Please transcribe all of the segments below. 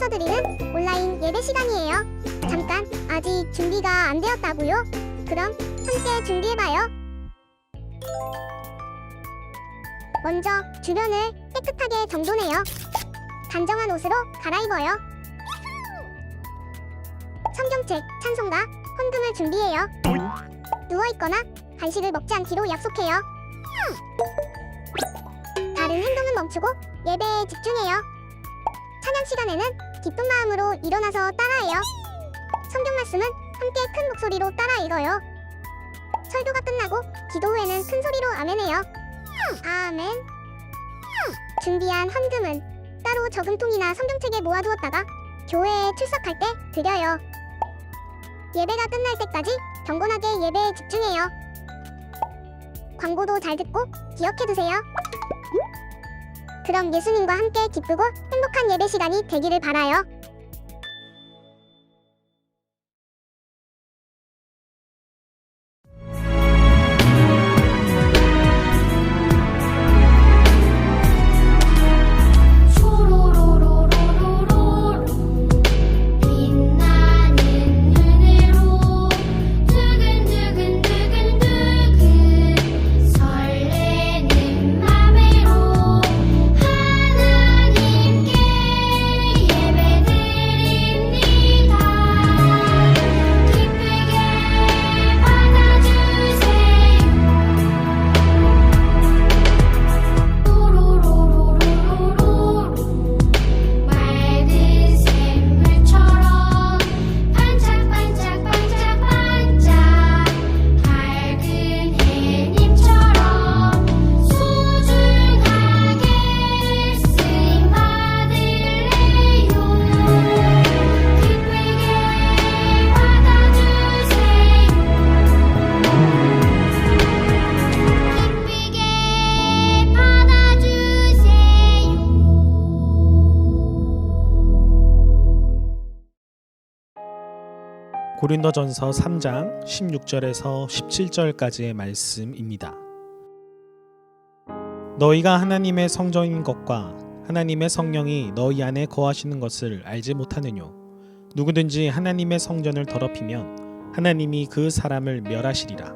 교회에서 드리는 온라인 예배 시간이에요. 잠깐, 아직 준비가 안 되었다고요? 그럼 함께 준비해봐요. 먼저 주변을 깨끗하게 정돈해요. 단정한 옷으로 갈아입어요. 성경책, 찬송가, 헌금을 준비해요. 누워있거나 간식을 먹지 않기로 약속해요. 다른 행동은 멈추고 예배에 집중해요. 찬양 시간에는 기쁜 마음으로 일어나서 따라해요. 성경 말씀은 함께 큰 목소리로 따라 읽어요. 설교가 끝나고 기도 후에는 큰 소리로 아멘해요. 아멘. 준비한 헌금은 따로 저금통이나 성경책에 모아두었다가 교회에 출석할 때 드려요. 예배가 끝날 때까지 경건하게 예배에 집중해요. 광고도 잘 듣고 기억해두세요. 그럼 예수님과 함께 기쁘고 행복한 예배 시간이 되기를 바라요. 고린도전서 3장 16절에서 17절까지의 말씀입니다. 너희가 하나님의 성전인 것과 하나님의 성령이 너희 안에 거하시는 것을 알지 못하느뇨. 누구든지 하나님의 성전을 더럽히면 하나님이 그 사람을 멸하시리라.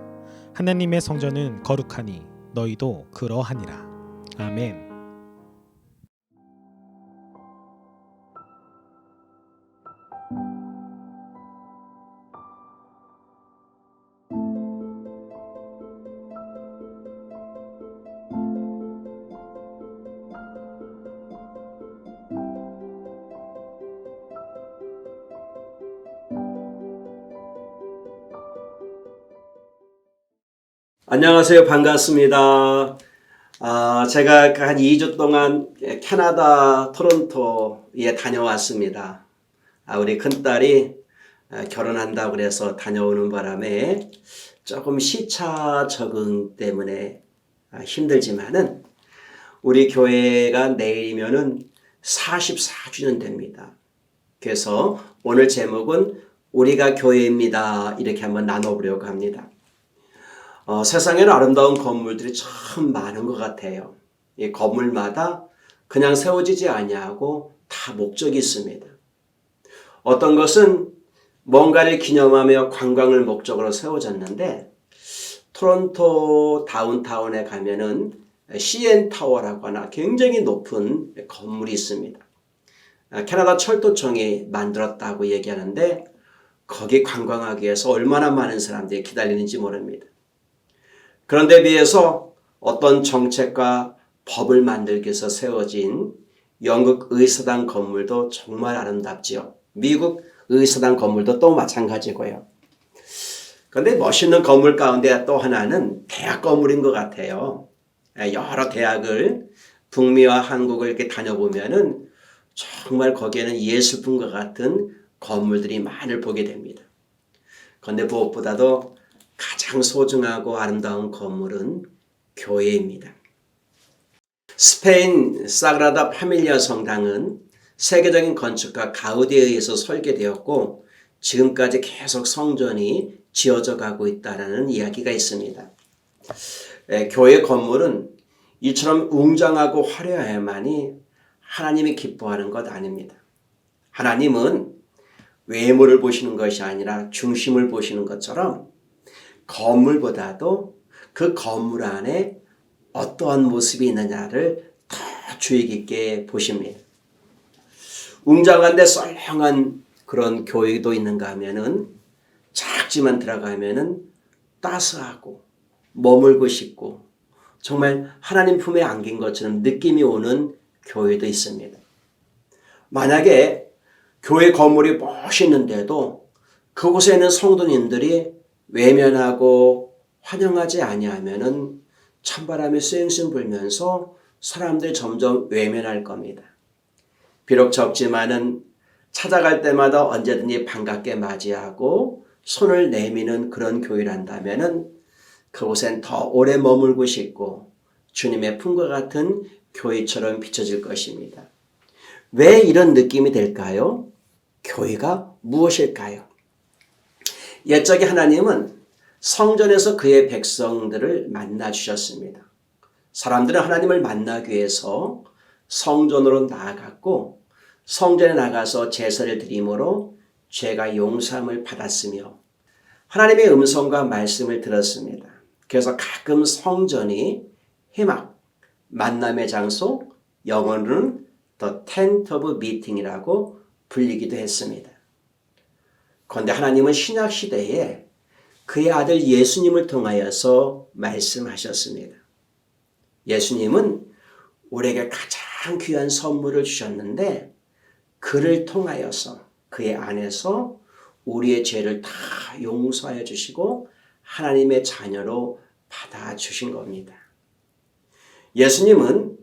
하나님의 성전은 거룩하니 너희도 그러하니라. 아멘. 안녕하세요. 반갑습니다. 제가 한 2주 동안 캐나다 토론토에 다녀왔습니다. 우리 큰딸이 결혼한다고 그래서 다녀오는 바람에 조금 시차 적응 때문에 힘들지만은 우리 교회가 내일이면은 44주년 됩니다. 그래서 오늘 제목은 우리가 교회입니다. 이렇게 한번 나눠보려고 합니다. 세상에는 아름다운 건물들이 참 많은 것 같아요. 이 건물마다 그냥 세워지지 아니하고 다 목적이 있습니다. 어떤 것은 뭔가를 기념하며 관광을 목적으로 세워졌는데 토론토 다운타운에 가면은 CN 타워라고 하나 굉장히 높은 건물이 있습니다. 캐나다 철도청이 만들었다고 얘기하는데 거기 관광하기 위해서 얼마나 많은 사람들이 기다리는지 모릅니다. 그런데 비해서 어떤 정책과 법을 만들기 위해서 세워진 영국 의사당 건물도 정말 아름답지요. 미국 의사당 건물도 또 마찬가지고요. 그런데 멋있는 건물 가운데 또 하나는 대학 건물인 것 같아요. 여러 대학을 북미와 한국을 이렇게 다녀보면은 정말 거기에는 예술품과 같은 건물들이 많이 보게 됩니다. 그런데 무엇보다도 가장 소중하고 아름다운 건물은 교회입니다. 스페인 사그라다 파밀리아 성당은 세계적인 건축가 가우디에 의해서 설계되었고 지금까지 계속 성전이 지어져 가고 있다는 이야기가 있습니다. 교회 건물은 이처럼 웅장하고 화려해야만이 하나님이 기뻐하는 것 아닙니다. 하나님은 외모를 보시는 것이 아니라 중심을 보시는 것처럼 건물보다도 그 건물 안에 어떠한 모습이 있느냐를 더 주의 깊게 보십니다. 웅장한데 썰렁한 그런 교회도 있는가 하면은 작지만 들어가면은 따스하고 머물고 싶고 정말 하나님 품에 안긴 것처럼 느낌이 오는 교회도 있습니다. 만약에 교회 건물이 멋있는데도 그곳에는 성도님들이 외면하고 환영하지 아니하면은 찬바람이 쌩쌩 불면서 사람들이 점점 외면할 겁니다. 비록 적지만은 찾아갈 때마다 언제든지 반갑게 맞이하고 손을 내미는 그런 교회란다면은 그곳엔 더 오래 머물고 싶고 주님의 품과 같은 교회처럼 비춰질 것입니다. 왜 이런 느낌이 될까요? 교회가 무엇일까요? 옛적에 하나님은 성전에서 그의 백성들을 만나 주셨습니다. 사람들은 하나님을 만나기 위해서 성전으로 나아갔고 성전에 나가서 제사를 드림으로 죄가 용서함을 받았으며 하나님의 음성과 말씀을 들었습니다. 그래서 가끔 성전이 회막, 만남의 장소, 영어로는 The Tent of Meeting이라고 불리기도 했습니다. 그런데 하나님은 신약 시대에 그의 아들 예수님을 통하여서 말씀하셨습니다. 예수님은 우리에게 가장 귀한 선물을 주셨는데 그를 통하여서 그의 안에서 우리의 죄를 다 용서하여 주시고 하나님의 자녀로 받아주신 겁니다. 예수님은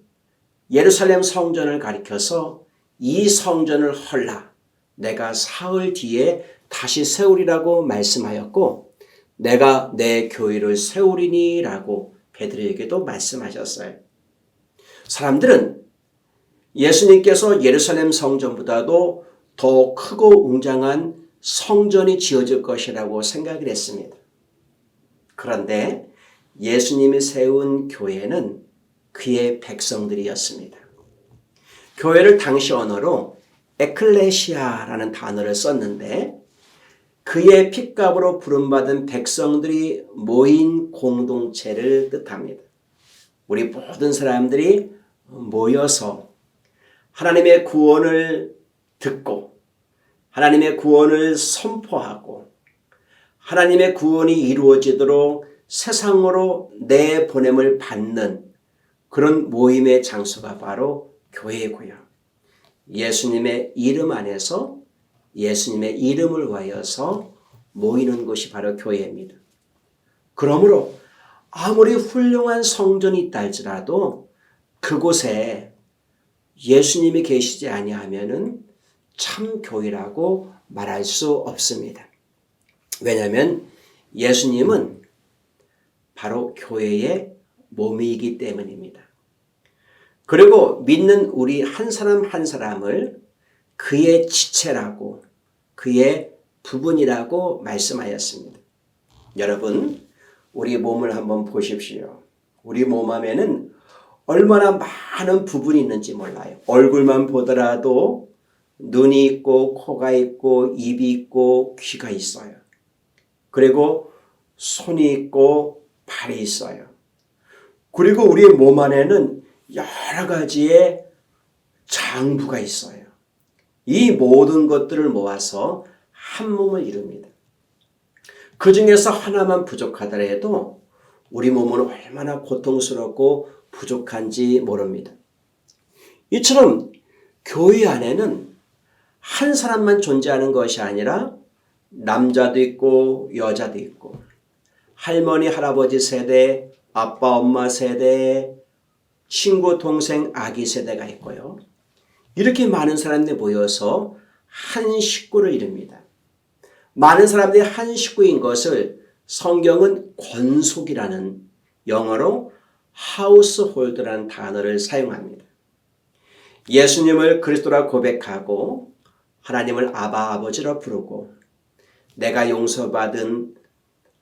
예루살렘 성전을 가리켜서 이 성전을 헐라 내가 사흘 뒤에 다시 세우리라고 말씀하였고 내가 내 교회를 세우리니 라고 베드로에게도 말씀하셨어요. 사람들은 예수님께서 예루살렘 성전보다도 더 크고 웅장한 성전이 지어질 것이라고 생각을 했습니다. 그런데 예수님이 세운 교회는 그의 백성들이었습니다. 교회를 당시 언어로 에클레시아라는 단어를 썼는데 그의 핏값으로 부름받은 백성들이 모인 공동체를 뜻합니다. 우리 모든 사람들이 모여서 하나님의 구원을 듣고 하나님의 구원을 선포하고 하나님의 구원이 이루어지도록 세상으로 내보냄을 받는 그런 모임의 장소가 바로 교회고요. 예수님의 이름 안에서 예수님의 이름을 위하여서 모이는 곳이 바로 교회입니다. 그러므로 아무리 훌륭한 성전이 있다 할지라도 그곳에 예수님이 계시지 아니하면은 참 교회라고 말할 수 없습니다. 왜냐하면 예수님은 바로 교회의 몸이기 때문입니다. 그리고 믿는 우리 한 사람 한 사람을 그의 지체라고 그의 부분이라고 말씀하였습니다. 여러분 우리 몸을 한번 보십시오. 우리 몸 안에는 얼마나 많은 부분이 있는지 몰라요. 얼굴만 보더라도 눈이 있고 코가 있고 입이 있고 귀가 있어요. 그리고 손이 있고 발이 있어요. 그리고 우리 몸 안에는 여러 가지의 장부가 있어요. 이 모든 것들을 모아서 한 몸을 이룹니다. 그 중에서 하나만 부족하더라도 우리 몸은 얼마나 고통스럽고 부족한지 모릅니다. 이처럼 교회 안에는 한 사람만 존재하는 것이 아니라 남자도 있고 여자도 있고 할머니 할아버지 세대, 아빠 엄마 세대, 친구 동생 아기 세대가 있고요. 이렇게 많은 사람들이 모여서 한 식구를 이룹니다. 많은 사람들이 한 식구인 것을 성경은 권속이라는 영어로 하우스홀드라는 단어를 사용합니다. 예수님을 그리스도라 고백하고 하나님을 아바 아버지라 부르고 내가 용서받은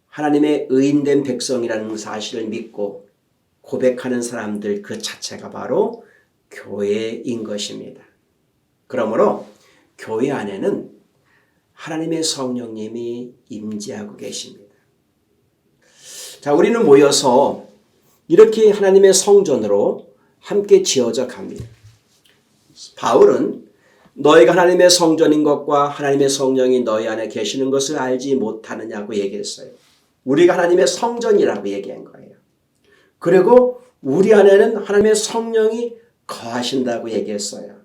하나님의 의인된 백성이라는 사실을 믿고 고백하는 사람들 그 자체가 바로 교회인 것입니다. 그러므로 교회 안에는 하나님의 성령님이 임재하고 계십니다. 자, 우리는 모여서 이렇게 하나님의 성전으로 함께 지어져 갑니다. 바울은 너희가 하나님의 성전인 것과 하나님의 성령이 너희 안에 계시는 것을 알지 못하느냐고 얘기했어요. 우리가 하나님의 성전이라고 얘기한 거예요. 그리고 우리 안에는 하나님의 성령이 거하신다고 얘기했어요.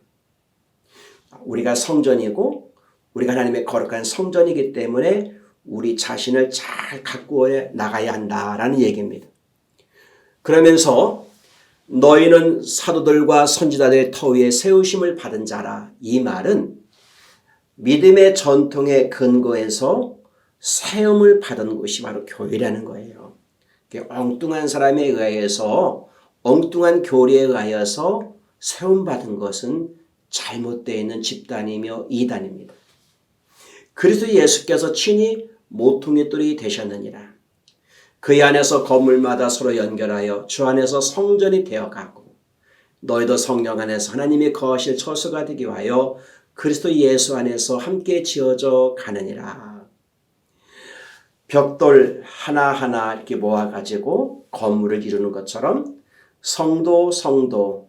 우리가 성전이고 우리가 하나님의 거룩한 성전이기 때문에 우리 자신을 잘 가꾸어 나가야 한다라는 얘기입니다. 그러면서 너희는 사도들과 선지자들의 터 위에 세우심을 받은 자라. 이 말은 믿음의 전통의 근거에서 세움을 받은 곳이 바로 교회라는 거예요. 엉뚱한 사람에 의해서 엉뚱한 교리에 의하여서 세움받은 것은 잘못되어 있는 집단이며 이단입니다. 그리스도 예수께서 친히 모퉁이 돌이 되셨느니라. 그 안에서 건물마다 서로 연결하여 주 안에서 성전이 되어가고 너희도 성령 안에서 하나님이 거하실 처소가 되기 위하여 그리스도 예수 안에서 함께 지어져 가느니라. 벽돌 하나하나 이렇게 모아가지고 건물을 이루는 것처럼 성도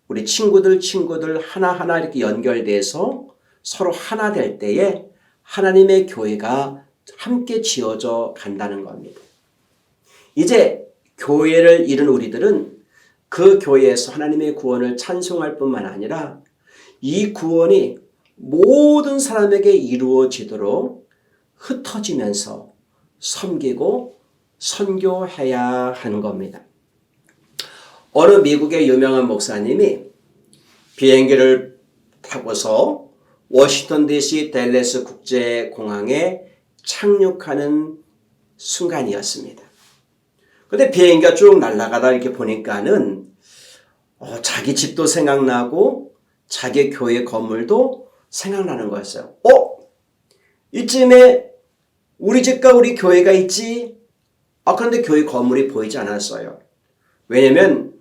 우리 친구들 하나하나 이렇게 연결돼서 서로 하나 될 때에 하나님의 교회가 함께 지어져 간다는 겁니다. 이제 교회를 이룬 우리들은 그 교회에서 하나님의 구원을 찬송할 뿐만 아니라 이 구원이 모든 사람에게 이루어지도록 흩어지면서 섬기고 선교해야 하는 겁니다. 어느 미국의 유명한 목사님이 비행기를 타고서 워싱턴 DC 댈러스 국제공항에 착륙하는 순간이었습니다. 근데 비행기가 쭉 날아가다 이렇게 보니까는 자기 집도 생각나고 자기 교회 건물도 생각나는 거였어요. 이쯤에 우리 집과 우리 교회가 있지? 그런데 교회 건물이 보이지 않았어요. 왜냐면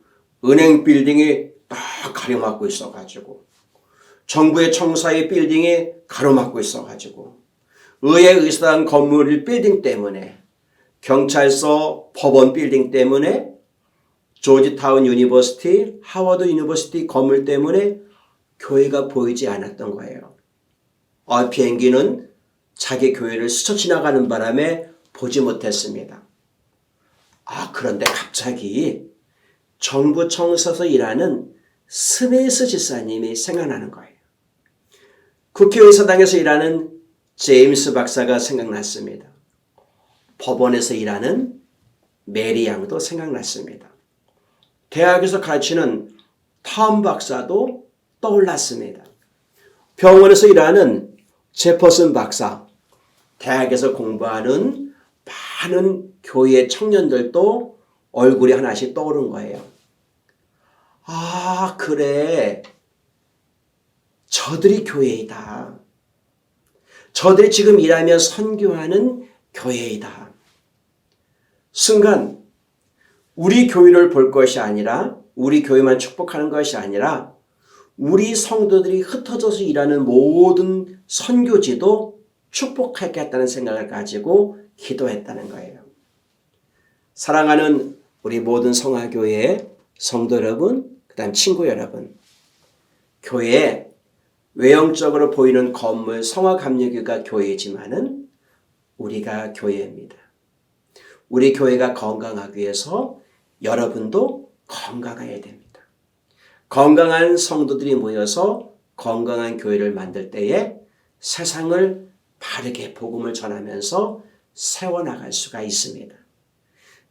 은행 빌딩이 딱 가로막고 있어가지고 정부의 청사의 빌딩이 가로막고 있어가지고 의회 의사당 건물 빌딩 때문에 경찰서 법원 빌딩 때문에 조지타운 유니버시티, 하워드 유니버시티 건물 때문에 교회가 보이지 않았던 거예요. 비행기는 자기 교회를 스쳐 지나가는 바람에 보지 못했습니다. 그런데 갑자기 정부 청사에서 일하는 스미스 지사님이 생각나는 거예요. 국회의사당에서 일하는 제임스 박사가 생각났습니다. 법원에서 일하는 메리 양도 생각났습니다. 대학에서 가르치는 톰 박사도 떠올랐습니다. 병원에서 일하는 제퍼슨 박사, 대학에서 공부하는 많은 교회 청년들도 얼굴이 하나씩 떠오른 거예요. 그래. 저들이 교회이다. 저들이 지금 일하며 선교하는 교회이다. 순간 우리 교회를 볼 것이 아니라 우리 교회만 축복하는 것이 아니라 우리 성도들이 흩어져서 일하는 모든 선교지도 축복하겠다는 생각을 가지고 기도했다는 거예요. 사랑하는 우리 모든 성화교회의 성도 여러분, 그다음 친구 여러분, 교회에 외형적으로 보이는 건물 성화감리교가 교회이지만은 우리가 교회입니다. 우리 교회가 건강하기 위해서 여러분도 건강해야 됩니다. 건강한 성도들이 모여서 건강한 교회를 만들 때에 세상을 바르게 복음을 전하면서 세워나갈 수가 있습니다.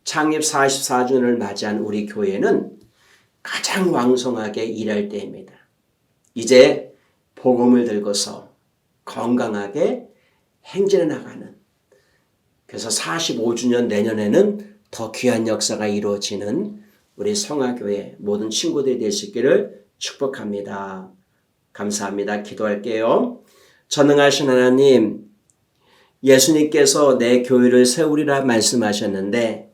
창립 44주년을 맞이한 우리 교회는 가장 왕성하게 일할 때입니다. 이제 복음을 들고서 건강하게 행진해 나가는, 그래서 45주년 내년에는 더 귀한 역사가 이루어지는 우리 성화교회 모든 친구들이 될 수 있기를 축복합니다. 감사합니다. 기도할게요. 전능하신 하나님, 예수님께서 내 교회를 세우리라 말씀하셨는데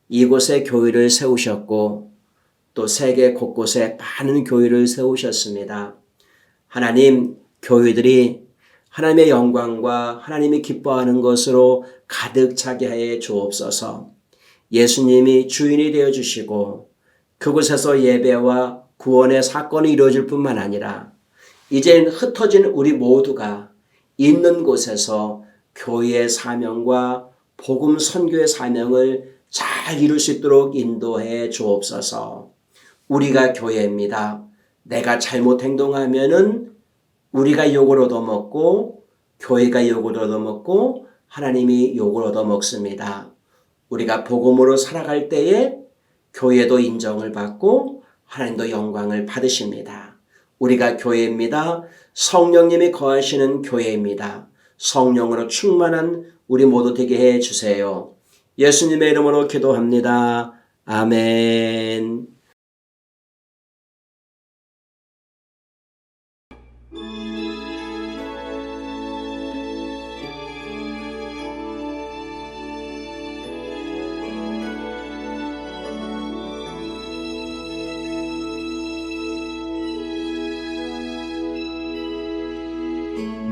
이곳에 교회를 세우셨고 또 세계 곳곳에 많은 교회를 세우셨습니다. 하나님, 교회들이 하나님의 영광과 하나님이 기뻐하는 것으로 가득 차게 하여 주옵소서. 예수님이 주인이 되어 주시고 그곳에서 예배와 구원의 사건이 이루어질 뿐만 아니라 이젠 흩어진 우리 모두가 있는 곳에서 교회의 사명과 복음 선교의 사명을 잘 이룰 수 있도록 인도해 주옵소서. 우리가 교회입니다. 내가 잘못 행동하면은 우리가 욕을 얻어먹고 교회가 욕을 얻어먹고 하나님이 욕을 얻어먹습니다. 우리가 복음으로 살아갈 때에 교회도 인정을 받고 하나님도 영광을 받으십니다. 우리가 교회입니다. 성령님이 거하시는 교회입니다. 성령으로 충만한 우리 모두 되게 해 주세요. 예수님의 이름으로 기도합니다. 아멘.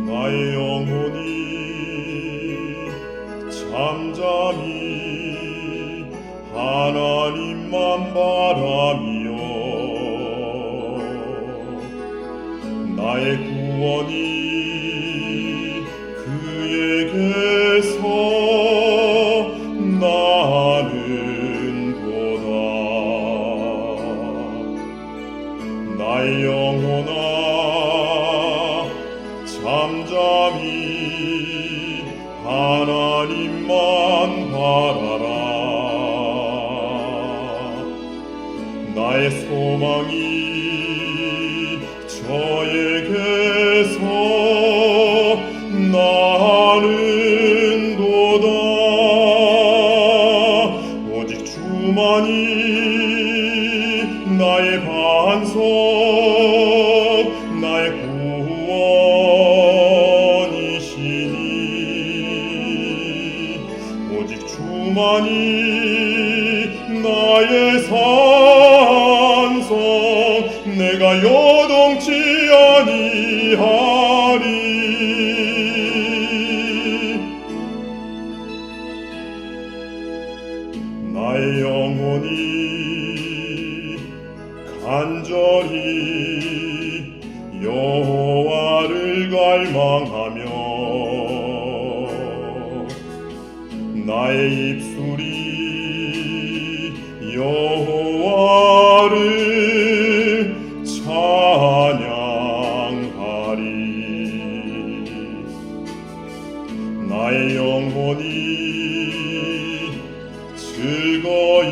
나의 영혼이 잠잠히 하나님만 바라며 나의 구원이 그에게서 나는도다. 나의 영혼아 잠잠히 하나님만 바라라. 나의 소망이 저에게서 나는도다. 오직 주만이 나의 반석 나의 오직 주만이 나의 산성 내가 요동치 아니하리. 나의 영혼이 간절히 여호와를 갈망하며 나의 입술이 여호와를 찬양하리. 나의 영혼이 즐거이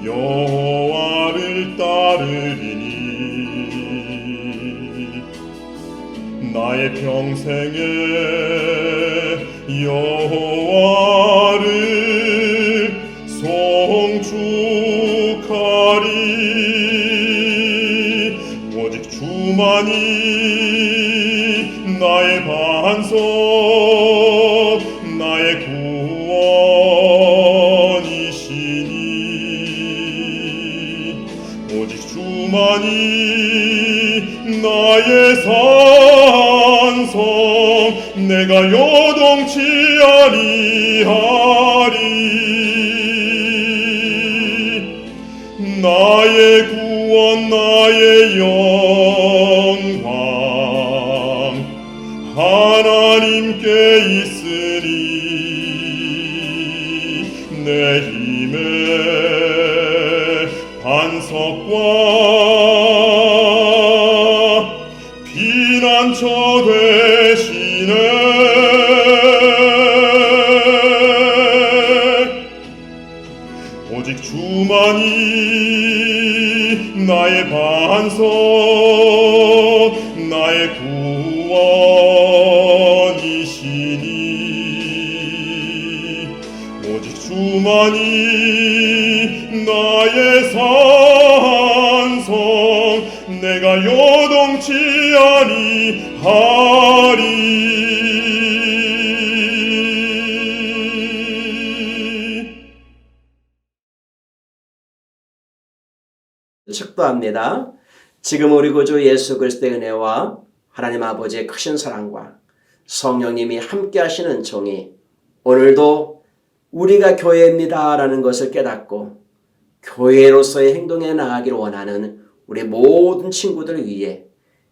여호와를 따르리니 나의 평생에 여호와를 송축하리. 오직 주만이 나의 반석 나의 구원이시니 오직 주만이 나의 산성 내가 요동치 아니하리. 나의 구원 나의 영광 하나님께 있으니 내 힘의 반석과 피난처 되시네. 오직 주만이 나의 반석 나의 구원이시니 오직 주만이 나의 산성 내가 요동치 아니하리. 축도합니다. 지금 우리 구주 예수 그리스도의 은혜와 하나님 아버지의 크신 사랑과 성령님이 함께 하시는 정이 오늘도 우리가 교회입니다라는 것을 깨닫고 교회로서의 행동에 나아가기를 원하는 우리 모든 친구들을 위해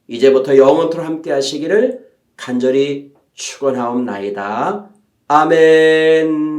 이제부터 영원토록 함께 하시기를 간절히 축원하옵나이다. 아멘.